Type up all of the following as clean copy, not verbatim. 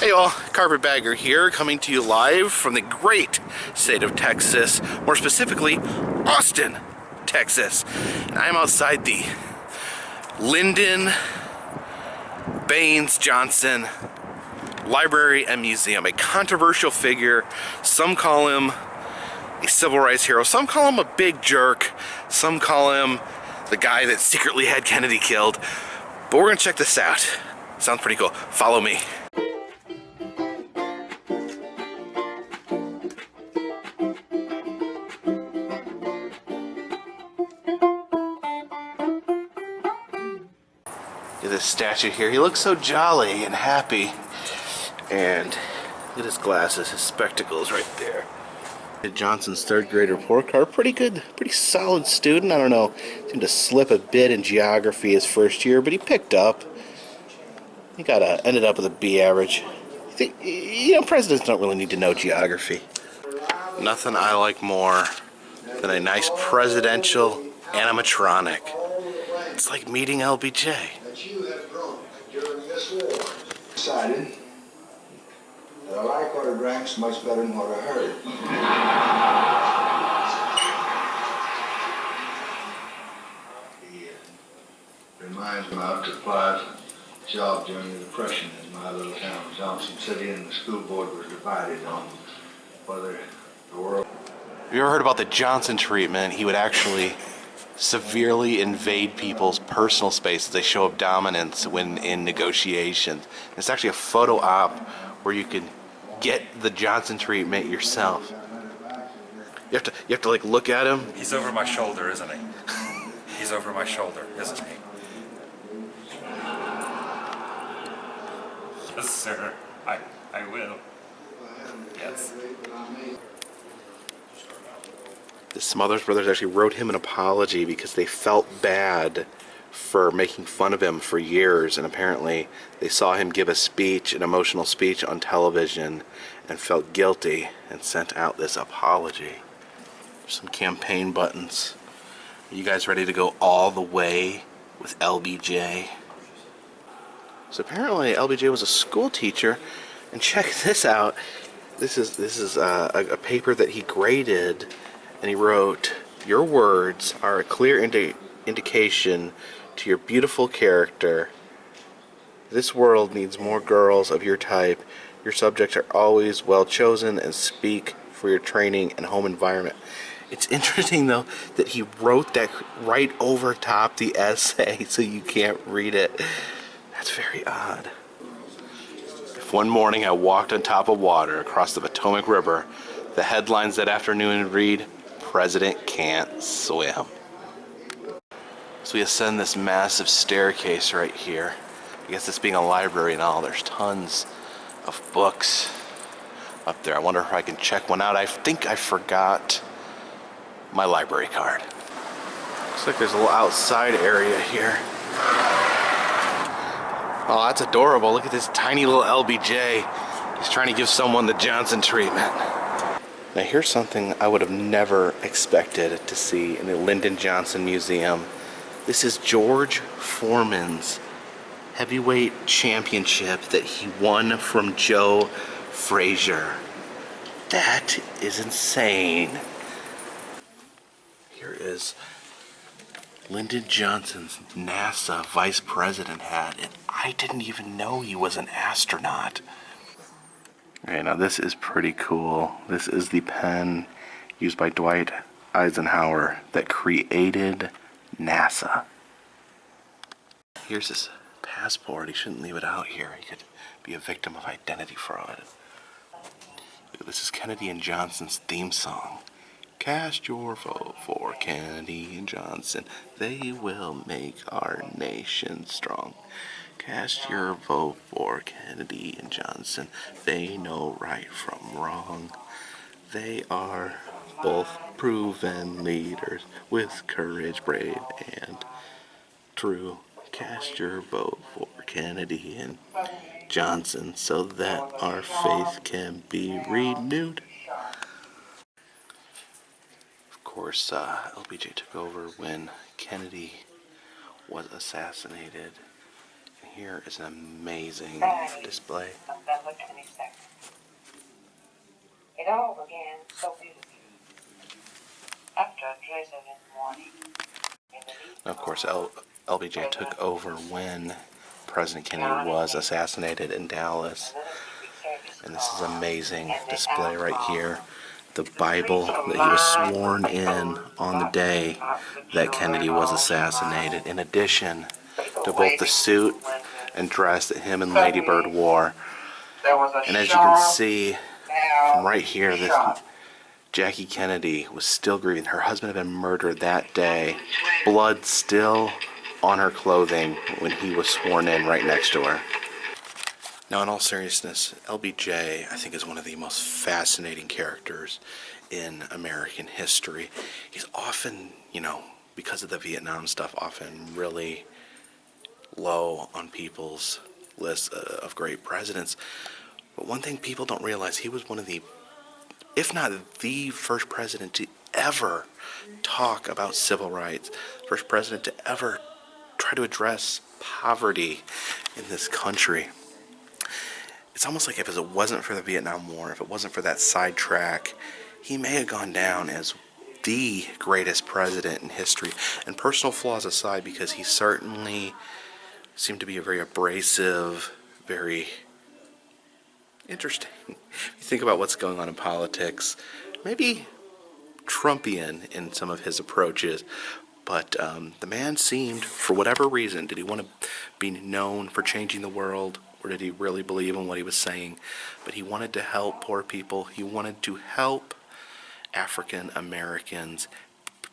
Hey all, Carpetbagger here, coming to you live from the great state of Texas, more specifically, Austin, Texas. And I'm outside the Lyndon Baines Johnson Library and Museum, a controversial figure. Some call him a civil rights hero, some call him a big jerk, some call him the guy that secretly had Kennedy killed. But we're gonna check this out. Sounds pretty cool. Follow me. Look at this statue here. He looks so jolly and happy. And look at his glasses, his spectacles right there. Johnson's third grade report card. Pretty good, pretty solid student. I don't know, seemed to slip a bit in geography his first year, but he picked up. He ended up with a B average. Presidents don't really need to know geography. Nothing I like more than a nice presidential animatronic. It's like meeting LBJ. Decided that I like what I drank much better than what I heard. He reminds me of the Plaza job during the Depression in my little town, Johnson City, and the school board was divided on whether the world. Have you ever heard about the Johnson treatment? He would actually severely invade people's personal spaces. They show up dominance when in negotiations. It's actually a photo op where you can get the Johnson treatment yourself. You have to like look at him. He's over my shoulder, isn't he? He's over my shoulder, isn't he? Yes, sir. I will. Yes. The Smothers Brothers actually wrote him an apology because they felt bad for making fun of him for years, and apparently they saw him give a speech, an emotional speech on television, and felt guilty and sent out this apology. There's some campaign buttons. Are you guys ready to go all the way with LBJ? So apparently LBJ was a school teacher, and check this out. This is a paper that he graded. And he wrote, "Your words are a clear indication to your beautiful character. This world needs more girls of your type. Your subjects are always well chosen and speak for your training and home environment." It's interesting, though, that he wrote that right over top the essay so you can't read it. That's very odd. If one morning I walked on top of water across the Potomac River, the headlines that afternoon would read, "President can't swim." So we ascend this massive staircase right here. I guess this being a library and all, there's tons of books up there. I wonder if I can check one out. I think I forgot my library card. Looks like there's a little outside area here. Oh, that's adorable. Look at this tiny little LBJ. He's trying to give someone the Johnson treatment. Now here's something I would have never expected to see in the Lyndon Johnson Museum. This is George Foreman's heavyweight championship that he won from Joe Frazier. That is insane. Here is Lyndon Johnson's NASA vice president hat, and I didn't even know he was an astronaut. Okay, now this is pretty cool. This is the pen used by Dwight Eisenhower that created NASA. Here's his passport. He shouldn't leave it out here. He could be a victim of identity fraud. This is Kennedy and Johnson's theme song. Cast your vote for Kennedy and Johnson. They will make our nation strong. Cast your vote for Kennedy and Johnson. They know right from wrong. They are both proven leaders with courage, brave, and true. Cast your vote for Kennedy and Johnson so that our faith can be renewed. Of course, LBJ took over when Kennedy was assassinated. Here is an amazing display. all began so beautifully. After a drizzle in the morning, Of course, LBJ took over when President Kennedy was assassinated in Dallas. And this is an amazing display right here. The Bible that he was sworn in on the day that Kennedy was assassinated, in addition to both the suit and dress that him and Lady Bird wore. And as you can see from right here, this Jackie Kennedy was still grieving. Her husband had been murdered that day. Blood still on her clothing when he was sworn in right next to her. Now, in all seriousness, LBJ, I think, is one of the most fascinating characters in American history. He's often, because of the Vietnam stuff, often really low on people's lists of great presidents. But one thing people don't realize, he was one of the, if not the first president to ever talk about civil rights, first president to ever try to address poverty in this country. It's almost like if it wasn't for the Vietnam War, if it wasn't for that sidetrack, he may have gone down as the greatest president in history. And personal flaws aside, because he certainly seemed to be a very abrasive, very interesting. If you think about what's going on in politics, maybe Trumpian in some of his approaches, but the man seemed, for whatever reason, did he want to be known for changing the world, or did he really believe in what he was saying? But he wanted to help poor people. He wanted to help African Americans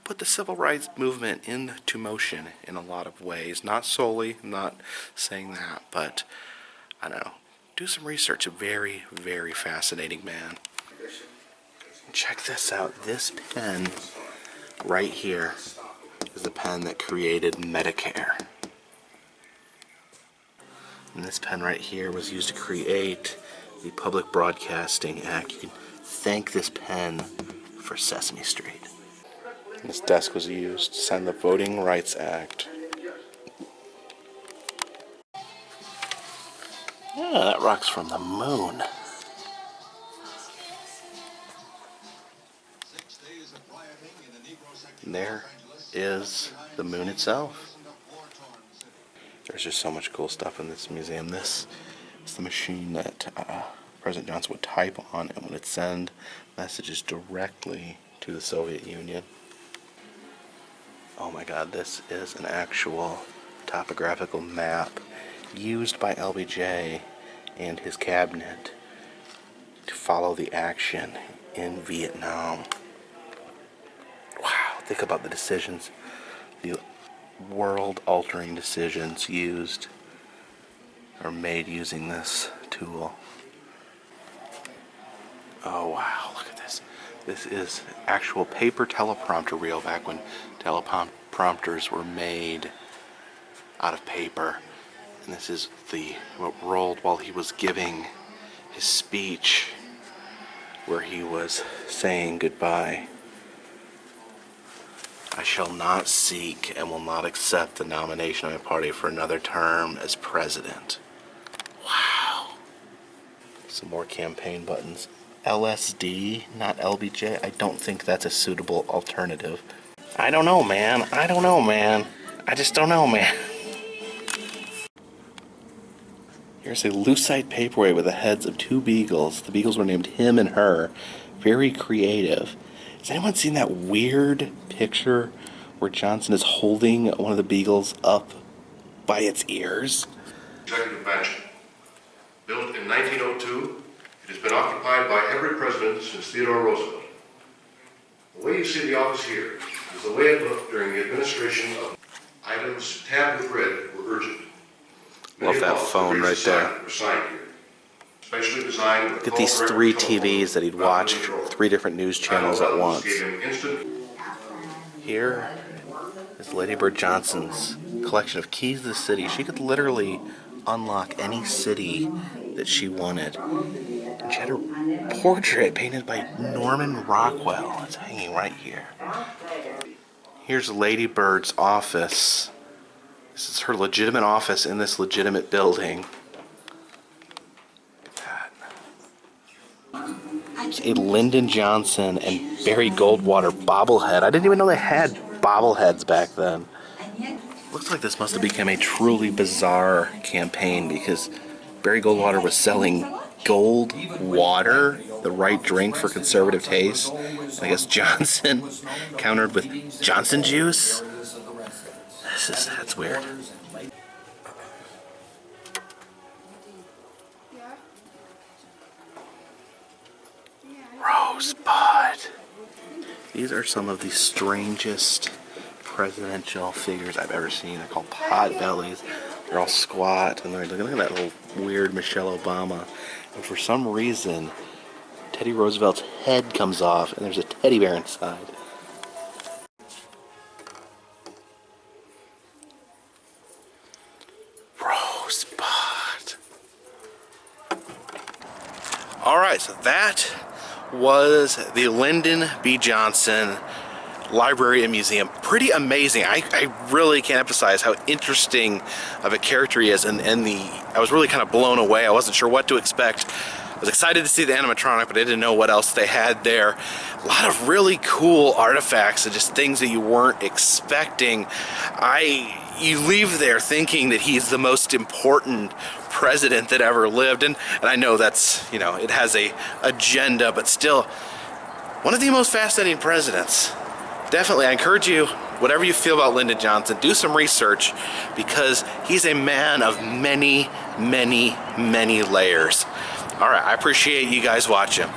put the civil rights movement into motion in a lot of ways. Not solely, I'm not saying that, but I don't know. Do some research. A very, very fascinating man. Check this out. This pen right here is the pen that created Medicare. And this pen right here was used to create the Public Broadcasting Act. You can thank this pen for Sesame Street. And this desk was used to sign the Voting Rights Act. Yeah, that rock's from the moon. And there is the moon itself. There's just so much cool stuff in this museum. This is the machine that President Johnson would type on and would send messages directly to the Soviet Union. Oh my God, this is an actual topographical map used by LBJ and his cabinet to follow the action in Vietnam. Wow, think about the decisions, the world-altering decisions used or made using this tool. Oh wow, look at this. This is actual paper teleprompter reel back when teleprompters were made out of paper. And this is what rolled while he was giving his speech where he was saying goodbye. I shall not seek and will not accept the nomination of my party for another term as president. Wow. Some more campaign buttons. LSD, not LBJ. I don't think that's a suitable alternative. I don't know, man. I just don't know, man. Here's a lucite paperweight with the heads of two beagles. The beagles were named him and her. Very creative. Has anyone seen that weird picture where Johnson is holding one of the beagles up by its ears? Executive Mansion. Built in 1902, it has been occupied by every president since Theodore Roosevelt. The way you see the office here is the way it looked during the administration of items tabbed with red were urgent. Love that phone right there. Specially designed with Look at these 3 TVs that he'd watch, 3 different news channels at once. Here is Lady Bird Johnson's collection of keys to the city. She could literally unlock any city that she wanted. And she had her portrait painted by Norman Rockwell. It's hanging right here. Here's Lady Bird's office. This is her legitimate office in this legitimate building. Look at that. I It's a Lyndon Johnson and Barry Goldwater bobblehead. I didn't even know they had bobbleheads back then. Looks like this must have become a truly bizarre campaign because Barry Goldwater was selling gold water, the right drink for conservative taste. And I guess Johnson countered with Johnson juice. That's weird. Rosebud. These are some of the strangest presidential figures I've ever seen. They're called potbellies. They're all squat, and they're looking at that little weird Michelle Obama. And for some reason, Teddy Roosevelt's head comes off, and there's a teddy bear inside. Rosebud. Alright, so that was the Lyndon B. Johnson Library and Museum. Pretty amazing. I really can't emphasize how interesting of a character he is, and I was really kind of blown away. I wasn't sure what to expect. I was excited to see the animatronic, but I didn't know what else they had there. A lot of really cool artifacts and just things that you weren't expecting. You leave there thinking that he's the most important president that ever lived, and I know that's, you know, it has a agenda, but still one of the most fascinating presidents. Definitely, I encourage you, whatever you feel about Lyndon Johnson, do some research because he's a man of many, many, many layers. All right, I appreciate you guys watching.